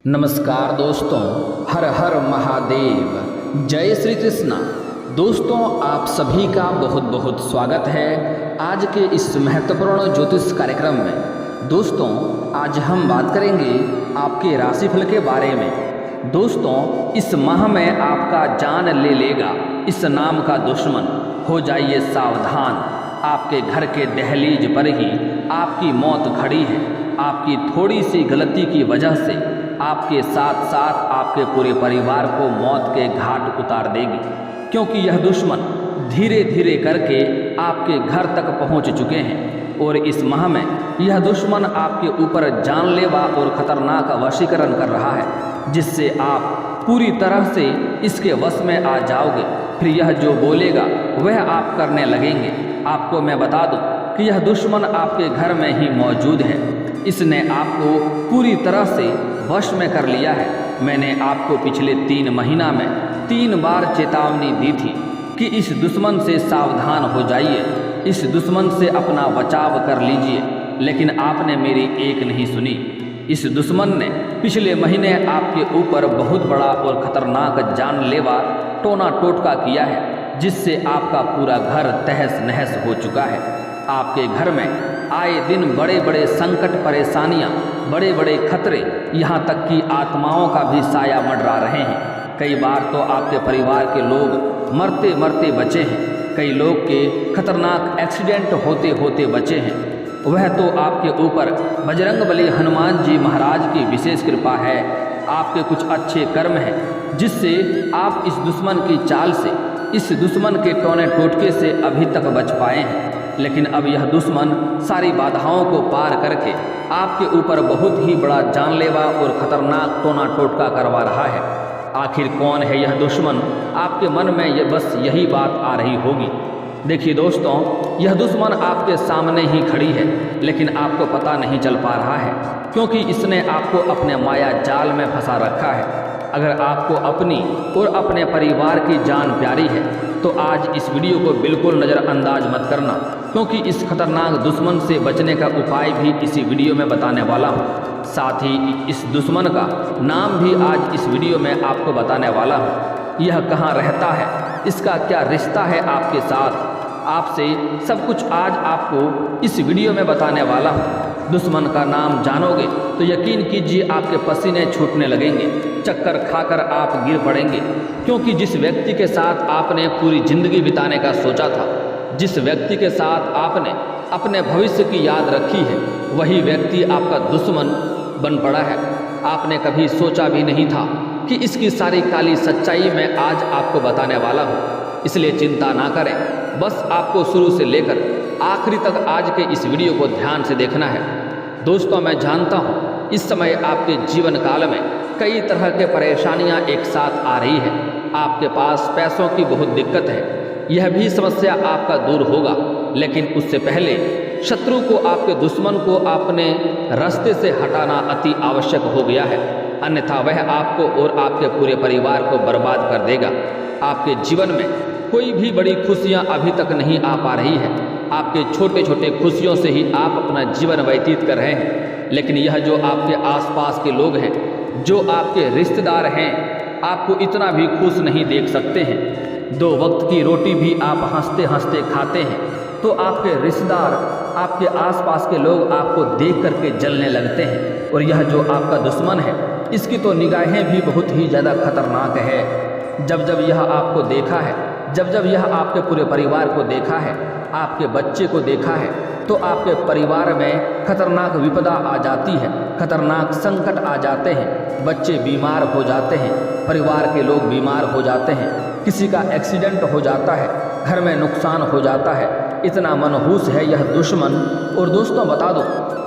नमस्कार दोस्तों, हर हर महादेव, जय श्री कृष्णा। दोस्तों, आप सभी का बहुत बहुत स्वागत है आज के इस महत्वपूर्ण ज्योतिष कार्यक्रम में। दोस्तों, आज हम बात करेंगे आपके राशिफल के बारे में। दोस्तों, इस माह में आपका जान ले लेगा इस नाम का दुश्मन, हो जाइए सावधान। आपके घर के दहलीज पर ही आपकी मौत खड़ी है। आपकी थोड़ी सी गलती की वजह से आपके साथ साथ आपके पूरे परिवार को मौत के घाट उतार देगी, क्योंकि यह दुश्मन धीरे धीरे करके आपके घर तक पहुंच चुके हैं। और इस माह में यह दुश्मन आपके ऊपर जानलेवा और ख़तरनाक वशीकरण कर रहा है, जिससे आप पूरी तरह से इसके वश में आ जाओगे। फिर यह जो बोलेगा वह आप करने लगेंगे। आपको मैं बता दूं कि यह दुश्मन आपके घर में ही मौजूद है। इसने आपको पूरी तरह से वश में कर लिया है। मैंने आपको पिछले 3 महीना में 3 बार चेतावनी दी थी कि इस दुश्मन से सावधान हो जाइए, इस दुश्मन से अपना बचाव कर लीजिए, लेकिन आपने मेरी एक नहीं सुनी। इस दुश्मन ने पिछले महीने आपके ऊपर बहुत बड़ा और ख़तरनाक जानलेवा टोना टोटका किया है, जिससे आपका पूरा घर तहस नहस हो चुका है। आपके घर में आए दिन बड़े बड़े संकट, परेशानियां, बड़े बड़े खतरे, यहाँ तक कि आत्माओं का भी साया मंडरा रहे हैं। कई बार तो आपके परिवार के लोग मरते मरते बचे हैं। कई लोग के खतरनाक एक्सीडेंट होते होते बचे हैं। वह तो आपके ऊपर बजरंगबली हनुमान जी महाराज की विशेष कृपा है। आपके कुछ अच्छे कर्म हैं, जिससे आप इस दुश्मन की चाल से, इस दुश्मन के टोने टोटके से अभी तक बच पाए हैं। लेकिन अब यह दुश्मन सारी बाधाओं को पार करके आपके ऊपर बहुत ही बड़ा जानलेवा और ख़तरनाक टोना टोटका करवा रहा है। आखिर कौन है यह दुश्मन? आपके मन में बस यही बात आ रही होगी। देखिए दोस्तों, यह दुश्मन आपके सामने ही खड़ी है, लेकिन आपको पता नहीं चल पा रहा है, क्योंकि इसने आपको अपने माया जाल में फंसा रखा है। अगर आपको अपनी और अपने परिवार की जान प्यारी है तो आज इस वीडियो को बिल्कुल नज़रअंदाज मत करना, क्योंकि इस खतरनाक दुश्मन से बचने का उपाय भी इसी वीडियो में बताने वाला हूँ। साथ ही इस दुश्मन का नाम भी आज इस वीडियो में आपको बताने वाला हूँ। यह कहाँ रहता है, इसका क्या रिश्ता है आपके साथ, आपसे सब कुछ आज आपको इस वीडियो में बताने वाला हूँ। दुश्मन का नाम जानोगे तो यकीन कीजिए आपके पसीने छूटने लगेंगे, चक्कर खाकर आप गिर पड़ेंगे, क्योंकि जिस व्यक्ति के साथ आपने पूरी ज़िंदगी बिताने का सोचा था, जिस व्यक्ति के साथ आपने अपने भविष्य की याद रखी है, वही व्यक्ति आपका दुश्मन बन पड़ा है। आपने कभी सोचा भी नहीं था कि इसकी सारी काली सच्चाई मैं आज आपको बताने वाला हूँ। इसलिए चिंता ना करें, बस आपको शुरू से लेकर आखिरी तक आज के इस वीडियो को ध्यान से देखना है। दोस्तों, मैं जानता हूँ इस समय आपके जीवन काल में कई तरह के परेशानियाँ एक साथ आ रही है। आपके पास पैसों की बहुत दिक्कत है, यह भी समस्या आपका दूर होगा, लेकिन उससे पहले शत्रु को, आपके दुश्मन को अपने रास्ते से हटाना अति आवश्यक हो गया है, अन्यथा वह आपको और आपके पूरे परिवार को बर्बाद कर देगा। आपके जीवन में कोई भी बड़ी खुशियाँ अभी तक नहीं आ पा रही है। आपके छोटे छोटे खुशियों से ही आप अपना जीवन व्यतीत कर रहे हैं, लेकिन यह जो आपके आसपास के लोग हैं, जो आपके रिश्तेदार हैं, आपको इतना भी खुश नहीं देख सकते हैं। 2 वक्त की रोटी भी आप हंसते हंसते खाते हैं, तो आपके रिश्तेदार, आपके आसपास के लोग आपको देख करके जलने लगते हैं। और यह जो आपका दुश्मन है, इसकी तो निगाहें भी बहुत ही ज़्यादा खतरनाक है। जब जब यह आपको देखा है, जब जब यह आपके पूरे परिवार को देखा है, आपके बच्चे को देखा है, तो आपके परिवार में खतरनाक विपदा आ जाती है, खतरनाक संकट आ जाते हैं। बच्चे बीमार हो जाते हैं, परिवार के लोग बीमार हो जाते हैं, किसी का एक्सीडेंट हो जाता है, घर में नुकसान हो जाता है। इतना मनहूस है यह दुश्मन। और दोस्तों, बता दो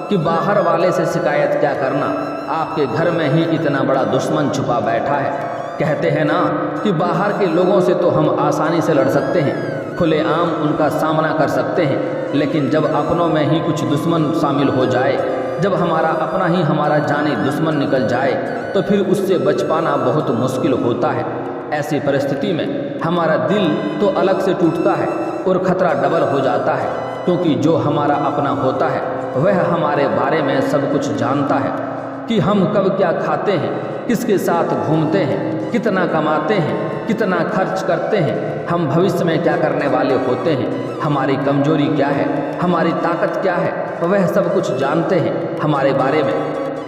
कि बाहर वाले से शिकायत क्या करना, आपके घर में ही इतना बड़ा दुश्मन छुपा बैठा है। कहते हैं ना कि बाहर के लोगों से तो हम आसानी से लड़ सकते हैं, खुलेआम उनका सामना कर सकते हैं, लेकिन जब अपनों में ही कुछ दुश्मन शामिल हो जाए, जब हमारा अपना ही हमारा जानी दुश्मन निकल जाए, तो फिर उससे बच पाना बहुत मुश्किल होता है। ऐसी परिस्थिति में हमारा दिल तो अलग से टूटता है और खतरा डबल हो जाता है, क्योंकि जो हमारा अपना होता है वह हमारे बारे में सब कुछ जानता है। कि हम कब क्या खाते हैं, किसके साथ घूमते हैं, कितना कमाते हैं, कितना खर्च करते हैं, हम भविष्य में क्या करने वाले होते हैं, हमारी कमजोरी क्या है, हमारी ताकत क्या है, वह सब कुछ जानते हैं हमारे बारे में।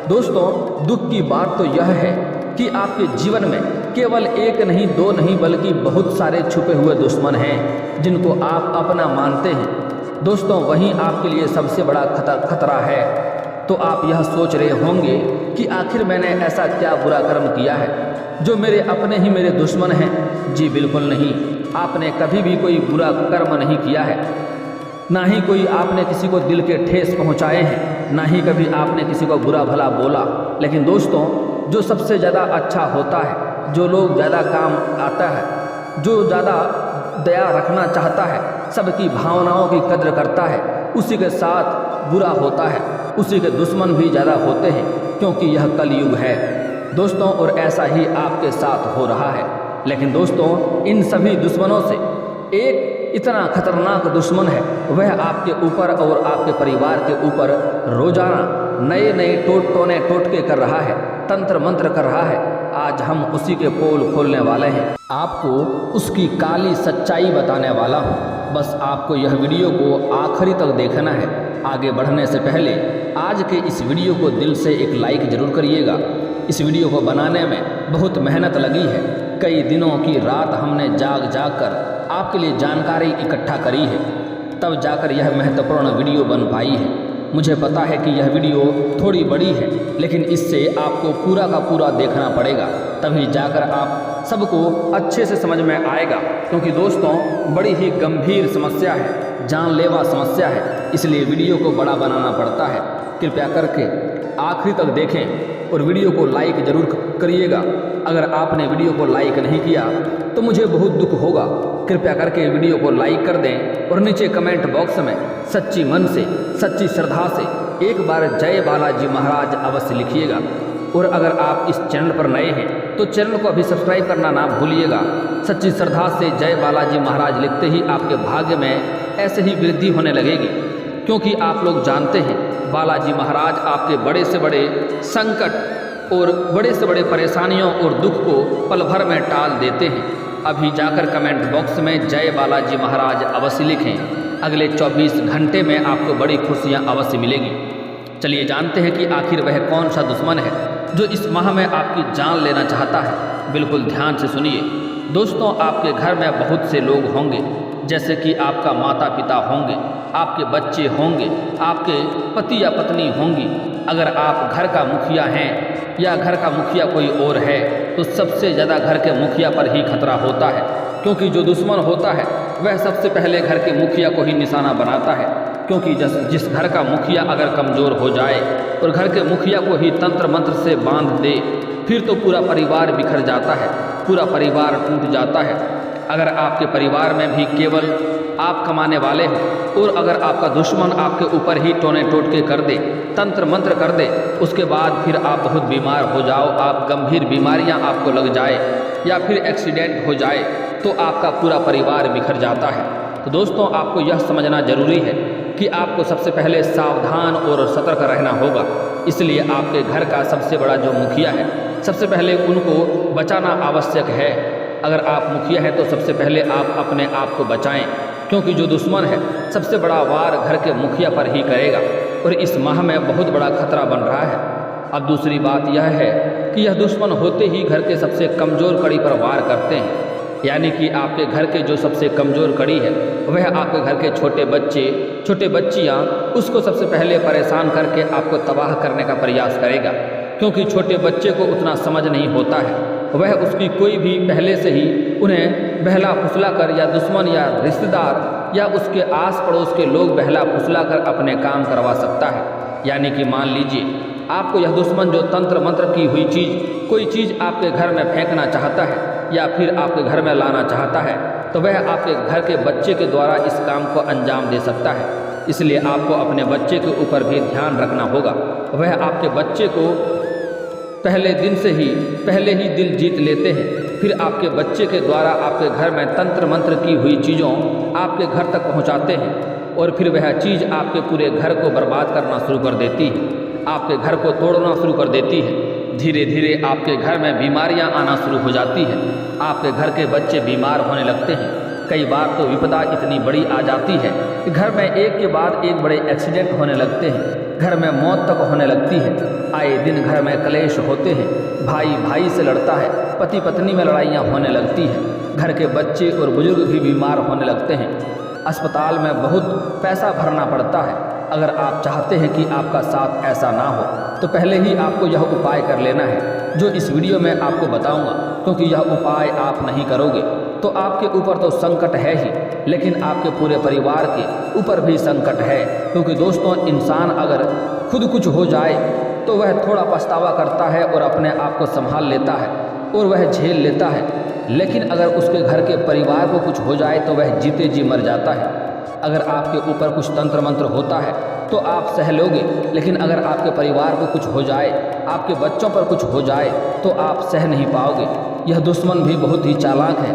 दोस्तों, दुख की बात तो यह है कि आपके जीवन में केवल एक नहीं, दो नहीं, बल्कि बहुत सारे छुपे हुए दुश्मन हैं जिनको आप अपना मानते हैं। दोस्तों, वहीं आपके लिए सबसे बड़ा खतरा है। तो आप यह सोच रहे होंगे कि आखिर मैंने ऐसा क्या बुरा कर्म किया है जो मेरे अपने ही मेरे दुश्मन हैं। जी बिल्कुल नहीं, आपने कभी भी कोई बुरा कर्म नहीं किया है, ना ही कोई आपने किसी को दिल के ठेस पहुंचाए हैं, ना ही कभी आपने किसी को बुरा भला बोला। लेकिन दोस्तों, जो सबसे ज़्यादा अच्छा होता है, जो लोग ज़्यादा काम आता है, जो ज़्यादा दया रखना चाहता है, सबकी भावनाओं की कद्र करता है, उसी के साथ बुरा होता है, उसी के दुश्मन भी ज़्यादा होते हैं, क्योंकि यह कलयुग है दोस्तों। और ऐसा ही आपके साथ हो रहा है। लेकिन दोस्तों, इन सभी दुश्मनों से एक इतना खतरनाक दुश्मन है, वह आपके ऊपर और आपके परिवार के ऊपर रोजाना नए नए टोटके कर रहा है, तंत्र मंत्र कर रहा है। आज हम उसी के पोल खोलने वाले हैं, आपको उसकी काली सच्चाई बताने वाला हूँ। बस आपको यह वीडियो को आखिरी तक देखना है। आगे बढ़ने से पहले आज के इस वीडियो को दिल से एक लाइक ज़रूर करिएगा। इस वीडियो को बनाने में बहुत मेहनत लगी है, कई दिनों की रात हमने जाग कर आपके लिए जानकारी इकट्ठा करी है, तब जाकर यह महत्वपूर्ण वीडियो बन पाई है। मुझे पता है कि यह वीडियो थोड़ी बड़ी है, लेकिन इससे आपको पूरा का पूरा देखना पड़ेगा, तभी जाकर आप सबको अच्छे से समझ में आएगा। क्योंकि दोस्तों, बड़ी ही गंभीर समस्या है, जानलेवा समस्या है, इसलिए वीडियो को बड़ा बनाना पड़ता है। कृपया करके आखिरी तक देखें और वीडियो को लाइक ज़रूर करिएगा। अगर आपने वीडियो को लाइक नहीं किया तो मुझे बहुत दुख होगा। कृपया करके वीडियो को लाइक कर दें और नीचे कमेंट बॉक्स में सच्ची मन से, सच्ची श्रद्धा से एक बार जय बालाजी महाराज अवश्य लिखिएगा। और अगर आप इस चैनल पर नए हैं तो चैनल को अभी सब्सक्राइब करना ना भूलिएगा। सच्ची श्रद्धा से जय बालाजी महाराज लिखते ही आपके भाग्य में ऐसे ही वृद्धि होने लगेगी, क्योंकि आप लोग जानते हैं बालाजी महाराज आपके बड़े से बड़े संकट और बड़े से बड़े परेशानियों और दुख को पल भर में टाल देते हैं। अभी जाकर कमेंट बॉक्स में जय बालाजी महाराज अवश्य लिखें। अगले 24 घंटे में आपको बड़ी खुशियां अवश्य मिलेगी। चलिए जानते हैं कि आखिर वह कौन सा दुश्मन है जो इस माह में आपकी जान लेना चाहता है। बिल्कुल ध्यान से सुनिए दोस्तों, आपके घर में बहुत से लोग होंगे, जैसे कि आपका माता पिता होंगे, आपके बच्चे होंगे, आपके पति या पत्नी होंगी। अगर आप घर का मुखिया हैं या घर का मुखिया कोई और है तो सबसे ज़्यादा घर के मुखिया पर ही खतरा होता है, क्योंकि जो दुश्मन होता है वह सबसे पहले घर के मुखिया को ही निशाना बनाता है। क्योंकि जिस घर का मुखिया अगर कमज़ोर हो जाए और घर के मुखिया को ही तंत्र मंत्र से बांध दे, फिर तो पूरा परिवार बिखर जाता है, पूरा परिवार टूट जाता है। अगर आपके परिवार में भी केवल आप कमाने वाले हो और अगर आपका दुश्मन आपके ऊपर ही टोटके कर दे, तंत्र मंत्र कर दे, उसके बाद फिर आप बहुत बीमार हो जाओ, आप गंभीर बीमारियां आपको लग जाए या फिर एक्सीडेंट हो जाए, तो आपका पूरा परिवार बिखर जाता है। तो दोस्तों, आपको यह समझना जरूरी है कि आपको सबसे पहले सावधान और सतर्क रहना होगा। इसलिए आपके घर का सबसे बड़ा जो मुखिया है, सबसे पहले उनको बचाना आवश्यक है। अगर आप मुखिया हैं तो सबसे पहले आप अपने आप को बचाएं, क्योंकि जो दुश्मन है सबसे बड़ा वार घर के मुखिया पर ही करेगा और इस माह में बहुत बड़ा खतरा बन रहा है। अब दूसरी बात यह है कि यह दुश्मन होते ही घर के सबसे कमज़ोर कड़ी पर वार करते हैं, यानी कि आपके घर के जो सबसे कमज़ोर कड़ी है वह आपके घर के छोटे बच्चे, छोटे बच्चियाँ, उसको सबसे पहले परेशान करके आपको तबाह करने का प्रयास करेगा। क्योंकि छोटे बच्चे को उतना समझ नहीं होता है, वह उसकी कोई भी पहले से ही उन्हें बहला फुसला कर या दुश्मन या रिश्तेदार या उसके आस पड़ोस के लोग बहला फुसला कर अपने काम करवा सकता है। यानी कि मान लीजिए आपको यह दुश्मन जो तंत्र मंत्र की हुई चीज़, कोई चीज़ आपके घर में फेंकना चाहता है या फिर आपके घर में लाना चाहता है, तो वह आपके घर के बच्चे के द्वारा इस काम को अंजाम दे सकता है। इसलिए आपको अपने बच्चे के ऊपर भी ध्यान रखना होगा। वह आपके बच्चे को पहले ही दिल जीत लेते हैं, फिर आपके बच्चे के द्वारा आपके घर में तंत्र मंत्र की हुई चीज़ों आपके घर तक पहुंचाते हैं और फिर वह चीज़ आपके पूरे घर को बर्बाद करना शुरू कर देती है। आपके घर को तोड़ना शुरू कर देती है। धीरे धीरे आपके घर में बीमारियां आना शुरू हो जाती है। आपके घर के बच्चे बीमार होने लगते हैं। कई बार तो विपदा इतनी बड़ी आ जाती है कि घर में एक के बाद एक बड़े एक्सीडेंट होने लगते हैं। घर में मौत तक होने लगती है। आए दिन घर में कलेश होते हैं। भाई भाई से लड़ता है। पति पत्नी में लड़ाइयाँ होने लगती हैं। घर के बच्चे और बुजुर्ग भी बीमार होने लगते हैं। अस्पताल में बहुत पैसा भरना पड़ता है। अगर आप चाहते हैं कि आपका साथ ऐसा ना हो तो पहले ही आपको यह उपाय कर लेना है जो इस वीडियो में आपको बताऊंगा, क्योंकि यह उपाय आप नहीं करोगे तो आपके ऊपर तो संकट है ही, लेकिन आपके पूरे परिवार के ऊपर भी संकट है। क्योंकि दोस्तों, इंसान अगर खुद कुछ हो जाए तो वह थोड़ा पछतावा करता है और अपने आप को संभाल लेता है और वह झेल लेता है, लेकिन अगर उसके घर के परिवार को कुछ हो जाए तो वह जीते जी मर जाता है। अगर आपके ऊपर कुछ तंत्र मंत्र होता है तो आप सह लोगे, लेकिन अगर आपके परिवार को कुछ हो जाए, आपके बच्चों पर कुछ हो जाए तो आप सह नहीं पाओगे। यह दुश्मन भी बहुत ही चालाक है।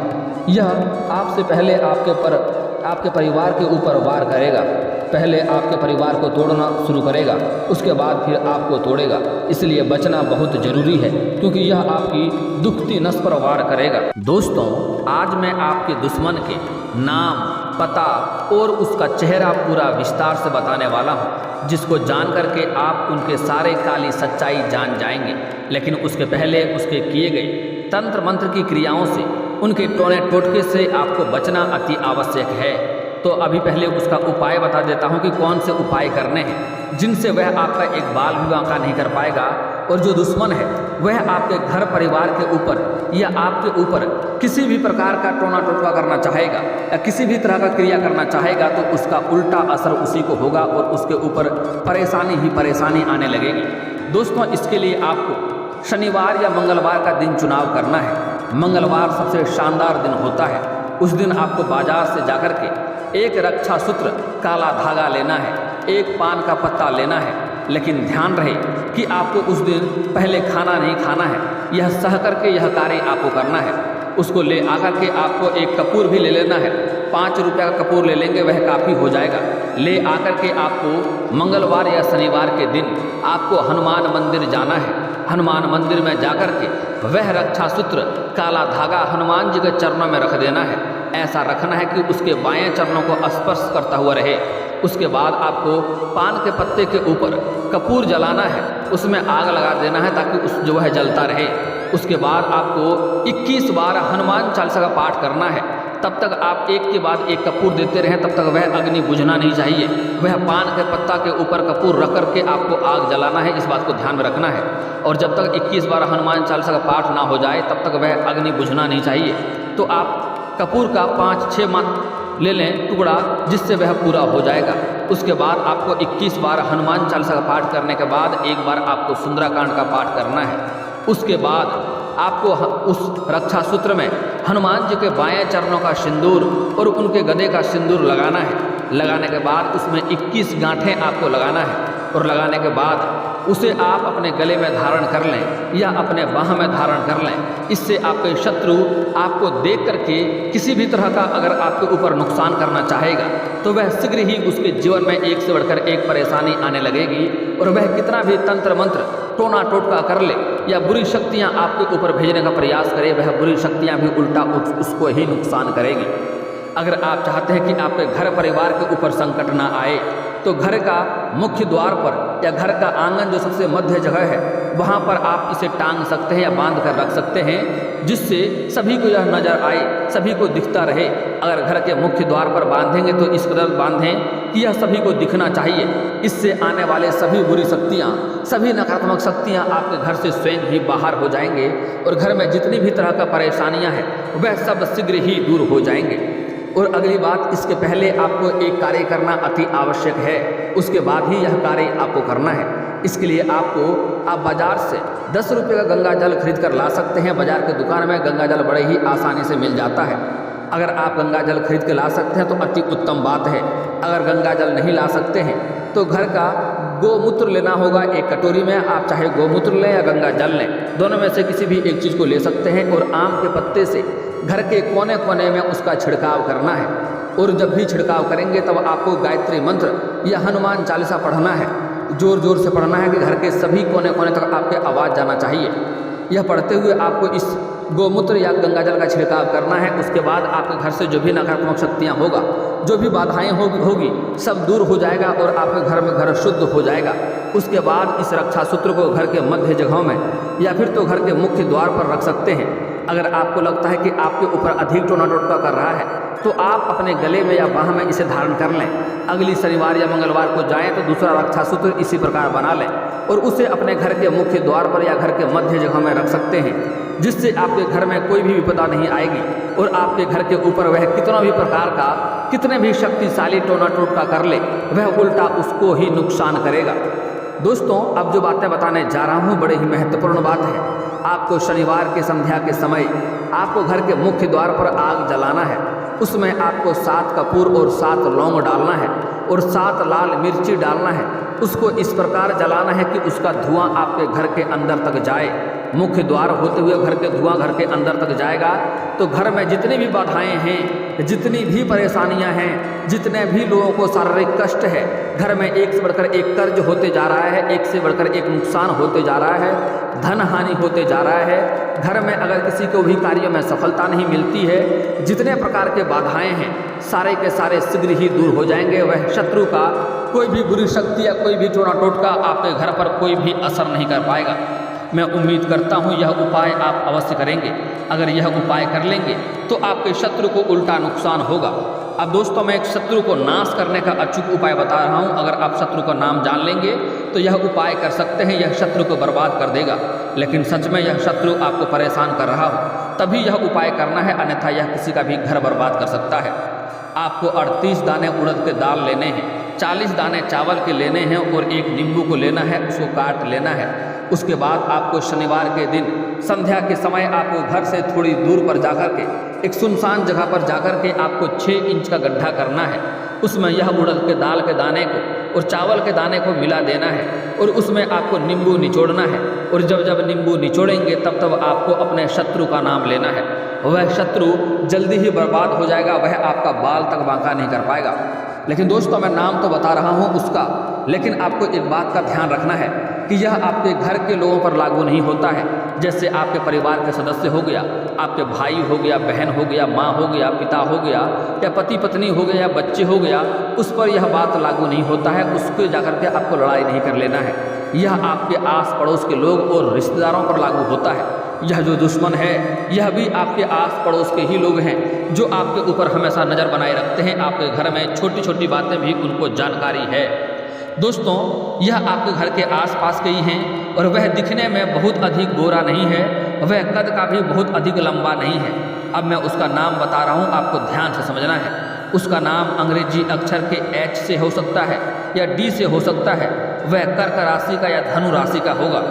यह आपसे पहले आपके परिवार के ऊपर वार करेगा। पहले आपके परिवार को तोड़ना शुरू करेगा, उसके बाद फिर आपको तोड़ेगा। इसलिए बचना बहुत जरूरी है, क्योंकि यह आपकी दुखती नस पर वार करेगा। दोस्तों, आज मैं आपके दुश्मन के नाम, पता और उसका चेहरा पूरा विस्तार से बताने वाला हूँ, जिसको जान करके आप उनके सारे काली सच्चाई जान जाएंगे। लेकिन उसके पहले उसके किए गए तंत्र मंत्र की क्रियाओं से, उनके टोने टोटके से आपको बचना अति आवश्यक है। तो अभी पहले उसका उपाय बता देता हूँ कि कौन से उपाय करने हैं जिनसे वह आपका एक बाल भी वांका नहीं कर पाएगा, और जो दुश्मन है वह आपके घर परिवार के ऊपर या आपके ऊपर किसी भी प्रकार का टोना टोटका करना चाहेगा या किसी भी तरह का क्रिया करना चाहेगा तो उसका उल्टा असर उसी को होगा और उसके ऊपर परेशानी ही परेशानी आने लगेगी। दोस्तों, इसके लिए आपको शनिवार या मंगलवार का दिन चुनाव करना है। मंगलवार सबसे शानदार दिन होता है। उस दिन आपको बाजार से जाकर के एक रक्षा सूत्र काला धागा लेना है, एक पान का पत्ता लेना है, लेकिन ध्यान रहे कि आपको उस दिन पहले खाना नहीं खाना है। यह सह करके यह कार्य आपको करना है। उसको ले आकर के आपको एक कपूर भी ले लेना है। 5 रुपये का कपूर ले लेंगे, वह काफ़ी हो जाएगा। ले आकर के आपको मंगलवार या शनिवार के दिन आपको हनुमान मंदिर जाना है। हनुमान मंदिर में जाकर के वह रक्षा सूत्र काला धागा हनुमान जी के चरणों में रख देना है। ऐसा रखना है कि उसके बाएं चरणों को स्पर्श करता हुआ रहे। उसके बाद आपको पान के पत्ते के ऊपर कपूर जलाना है, उसमें आग लगा देना है ताकि उस जो है जलता रहे। उसके बाद आपको 21 बार हनुमान चालीसा का पाठ करना है। तब तक आप एक के बाद एक कपूर देते रहें, तब तक वह अग्नि बुझना नहीं चाहिए। वह पान के पत्ता के ऊपर कपूर रख करके आपको आग जलाना है, इस बात को ध्यान में रखना है। और जब तक 21 बार हनुमान चालीसा का पाठ ना हो जाए तब तक वह अग्नि बुझना नहीं चाहिए। तो आप कपूर का 5-6 ले लें टुकड़ा, जिससे वह पूरा हो जाएगा। उसके बाद आपको 21 बार हनुमान चालीसा का पाठ करने के बाद एक बार आपको सुंदराकांड का पाठ करना है। उसके बाद आपको उस रक्षा सूत्र में हनुमान जी के बाएं चरणों का सिंदूर और उनके गदे का सिंदूर लगाना है। लगाने के बाद उसमें 21 गांठें आपको लगाना है और लगाने के बाद उसे आप अपने गले में धारण कर लें या अपने बाह में धारण कर लें। इससे आपके शत्रु आपको देख करके किसी भी तरह का अगर आपके ऊपर नुकसान करना चाहेगा तो वह शीघ्र ही उसके जीवन में एक से बढ़कर एक परेशानी आने लगेगी। और वह कितना भी तंत्र मंत्र टोना टोटका कर ले या बुरी शक्तियां आपके ऊपर भेजने का प्रयास करे, वह बुरी शक्तियां भी उल्टा उसको ही नुकसान करेगी। अगर आप चाहते हैं कि आपके घर परिवार के ऊपर संकट ना आए तो घर का मुख्य द्वार पर या घर का आंगन जो सबसे मध्य जगह है वहाँ पर आप इसे टांग सकते हैं या बांध कर रख सकते हैं, जिससे सभी को यह नज़र आए, सभी को दिखता रहे। अगर घर के मुख्य द्वार पर बांधेंगे तो इस कदर बांधें कि यह सभी को दिखना चाहिए। इससे आने वाले सभी बुरी शक्तियाँ, सभी नकारात्मक शक्तियाँ आपके घर से स्वयं ही बाहर हो जाएंगे और घर में जितनी भी तरह का परेशानियाँ हैं वह सब शीघ्र ही दूर हो जाएंगे। और अगली बात, इसके पहले आपको एक कार्य करना अति आवश्यक है, उसके बाद ही यह कार्य आपको करना है। इसके लिए आप बाजार से 10 रुपये का गंगा जल खरीद कर ला सकते हैं। बाजार के दुकान में गंगा जल बड़े ही आसानी से मिल जाता है। अगर आप गंगा जल खरीद के ला सकते हैं तो अति उत्तम बात है। अगर गंगा जल नहीं ला सकते हैं तो घर का गोमूत्र लेना होगा। एक कटोरी में आप चाहे गोमूत्र लें या गंगा जल लें, दोनों में से किसी भी एक चीज़ को ले सकते हैं। और आम के पत्ते से घर के कोने कोने में उसका छिड़काव करना है। और जब भी छिड़काव करेंगे तब आपको गायत्री मंत्र या हनुमान चालीसा पढ़ना है। ज़ोर ज़ोर से पढ़ना है कि घर के सभी कोने कोने तक आपके आवाज़ जाना चाहिए। यह पढ़ते हुए आपको इस गोमूत्र या गंगाजल का छिड़काव करना है। उसके बाद आपके घर से जो भी नकारात्मक शक्तियाँ होगा, जो भी बाधाएं होगी सब दूर हो जाएगा और आपके घर में घर शुद्ध हो जाएगा। उसके बाद इस रक्षा सूत्र को घर के मध्य जगहों में या फिर तो घर के मुख्य द्वार पर रख सकते हैं। अगर आपको लगता है कि आपके ऊपर अधिक टोना टोटका कर रहा है तो आप अपने गले में या बाह में इसे धारण कर लें। अगली शनिवार या मंगलवार को जाएं तो दूसरा रक्षा सूत्र इसी प्रकार बना लें और उसे अपने घर के मुख्य द्वार पर या घर के मध्य जगह में रख सकते हैं, जिससे आपके घर में कोई भी विपदा नहीं आएगी और आपके घर के ऊपर वह कितना भी प्रकार का कितने भी शक्तिशाली टोना टोटका कर ले वह उल्टा उसको ही नुकसान करेगा। दोस्तों, अब जो बातें बताने जा रहा हूँ बड़े ही महत्वपूर्ण बात है। आपको शनिवार के संध्या के समय आपको घर के मुख्य द्वार पर आग जलाना है। उसमें आपको 7 कपूर और 7 लौंग डालना है और 7 लाल मिर्ची डालना है। उसको इस प्रकार जलाना है कि उसका धुआं आपके घर के अंदर तक जाए। मुख्य द्वार होते हुए धुआं घर के अंदर तक जाएगा तो घर में जितनी भी बाधाएं हैं, जितनी भी परेशानियां हैं, जितने भी लोगों को शारीरिक कष्ट है, घर में एक से बढ़कर एक कर्ज होते जा रहा है, एक से बढ़कर एक नुकसान होते जा रहा है, धन हानि होते जा रहा है, घर में अगर किसी को भी कार्य में सफलता नहीं मिलती है, जितने प्रकार के बाधाएं हैं सारे के सारे शीघ्र ही दूर हो जाएंगे। वह शत्रु का कोई भी बुरी शक्ति या कोई भी टोना टोटका आपके घर पर कोई भी असर नहीं कर पाएगा। मैं उम्मीद करता हूँ यह उपाय आप अवश्य करेंगे। अगर यह उपाय कर लेंगे तो आपके शत्रु को उल्टा नुकसान होगा। अब दोस्तों, मैं एक शत्रु को नाश करने का अचूक उपाय बता रहा हूँ। अगर आप शत्रु का नाम जान लेंगे तो यह उपाय कर सकते हैं। यह शत्रु को बर्बाद कर देगा। लेकिन सच में यह शत्रु आपको परेशान कर रहा हो तभी यह उपाय करना है, अन्यथा यह किसी का भी घर बर्बाद कर सकता है। आपको 38 दाने उड़द के दाल लेने हैं, 40 दाने चावल के लेने हैं और एक नींबू को लेना है, उसको काट लेना है। उसके बाद आपको शनिवार के दिन संध्या के समय आपको घर से थोड़ी दूर पर जाकर के एक सुनसान जगह पर जाकर के आपको 6 इंच का गड्ढा करना है। उसमें यह उड़द के दाल के दाने को और चावल के दाने को मिला देना है और उसमें आपको नींबू निचोड़ना है। और जब जब नींबू निचोड़ेंगे तब तब आपको अपने शत्रु का नाम लेना है। वह शत्रु जल्दी ही बर्बाद हो जाएगा, वह आपका बाल तक बांका नहीं कर पाएगा। लेकिन दोस्तों, मैं नाम तो बता रहा हूँ उसका, लेकिन आपको एक बात का ध्यान रखना है कि यह आपके घर के लोगों पर लागू नहीं होता है। जैसे आपके परिवार के सदस्य हो गया, आपके भाई हो गया, बहन हो गया, माँ हो गया, पिता हो गया, या पति पत्नी हो गया, या बच्चे हो गया, उस पर यह बात लागू नहीं होता है। उसको जाकर के आपको लड़ाई नहीं कर लेना है। यह आपके आस पड़ोस के लोग और रिश्तेदारों पर लागू होता है। यह जो दुश्मन है यह भी आपके आस पड़ोस के ही लोग हैं जो आपके ऊपर हमेशा नज़र बनाए रखते हैं। आपके घर में छोटी छोटी बातें भी उनको जानकारी है। दोस्तों, यह आपके घर के आसपास के ही हैं और वह दिखने में बहुत अधिक गोरा नहीं है, वह कद का भी बहुत अधिक लंबा नहीं है। अब मैं उसका नाम बता रहा हूँ, आपको ध्यान से समझना है। उसका नाम अंग्रेजी अक्षर के H से हो सकता है या D से हो सकता है। वह कर्क राशि का या धनु राशि का होगा।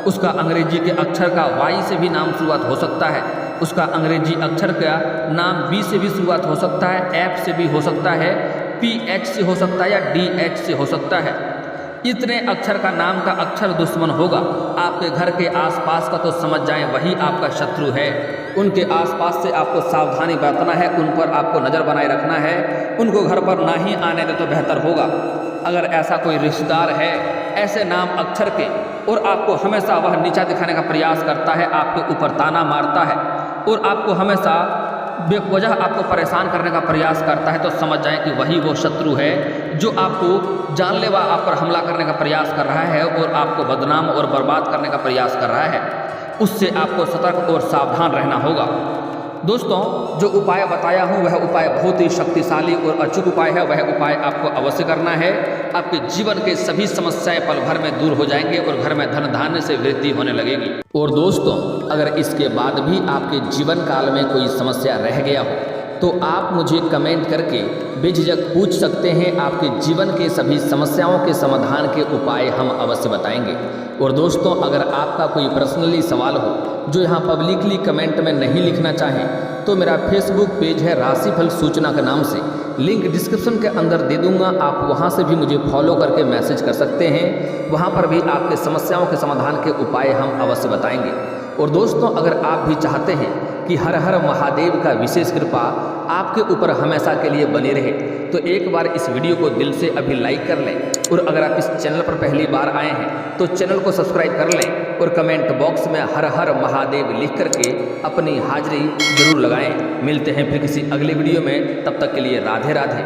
उसका अंग्रेजी के अक्षर का Y से भी नाम शुरुआत हो सकता है। उसका अंग्रेजी अक्षर का नाम B से भी शुरुआत हो सकता है, F से भी हो सकता है, PH से हो सकता है या DH से हो सकता है। इतने अक्षर का नाम का अक्षर दुश्मन होगा आपके घर के आसपास का, तो समझ जाएं वही आपका शत्रु है। उनके आसपास से आपको सावधानी बरतना है, उन पर आपको नज़र बनाए रखना है। उनको घर पर ना ही आने दे तो बेहतर होगा। अगर ऐसा कोई रिश्तेदार है ऐसे नाम अक्षर के और आपको हमेशा वह नीचा दिखाने का प्रयास करता है, आपके ऊपर ताना मारता है और आपको हमेशा बेवजह आपको परेशान करने का प्रयास करता है, तो समझ जाएं कि वही वो शत्रु है जो आपको जानलेवा आप पर हमला करने का प्रयास कर रहा है और आपको बदनाम और बर्बाद करने का प्रयास कर रहा है। उससे आपको सतर्क और सावधान रहना होगा। दोस्तों, जो उपाय बताया हूँ वह उपाय बहुत ही शक्तिशाली और अचूक उपाय है। वह उपाय आपको अवश्य करना है। आपके जीवन के सभी समस्याएं पल भर में दूर हो जाएंगे और घर में धन धान्य से वृद्धि होने लगेगी। और दोस्तों, अगर इसके बाद भी आपके जीवन काल में कोई समस्या रह गया हो तो आप मुझे कमेंट करके बेझिझक पूछ सकते हैं। आपके जीवन के सभी समस्याओं के समाधान के उपाय हम अवश्य बताएंगे। और दोस्तों, अगर आपका कोई पर्सनली सवाल हो जो यहाँ पब्लिकली कमेंट में नहीं लिखना चाहें तो मेरा फेसबुक पेज है राशिफल सूचना के नाम से, लिंक डिस्क्रिप्शन के अंदर दे दूंगा। आप वहाँ से भी मुझे फॉलो करके मैसेज कर सकते हैं। वहाँ पर भी आपके समस्याओं के समाधान के उपाय हम अवश्य बताएंगे। और दोस्तों, अगर आप भी चाहते हैं कि हर हर महादेव का विशेष कृपा आपके ऊपर हमेशा के लिए बनी रहे, तो एक बार इस वीडियो को दिल से अभी लाइक कर लें। और अगर आप इस चैनल पर पहली बार आए हैं तो चैनल को सब्सक्राइब कर लें और कमेंट बॉक्स में हर हर महादेव लिख करके अपनी हाजिरी जरूर लगाएं। मिलते हैं फिर किसी अगले वीडियो में, तब तक के लिए राधे राधे।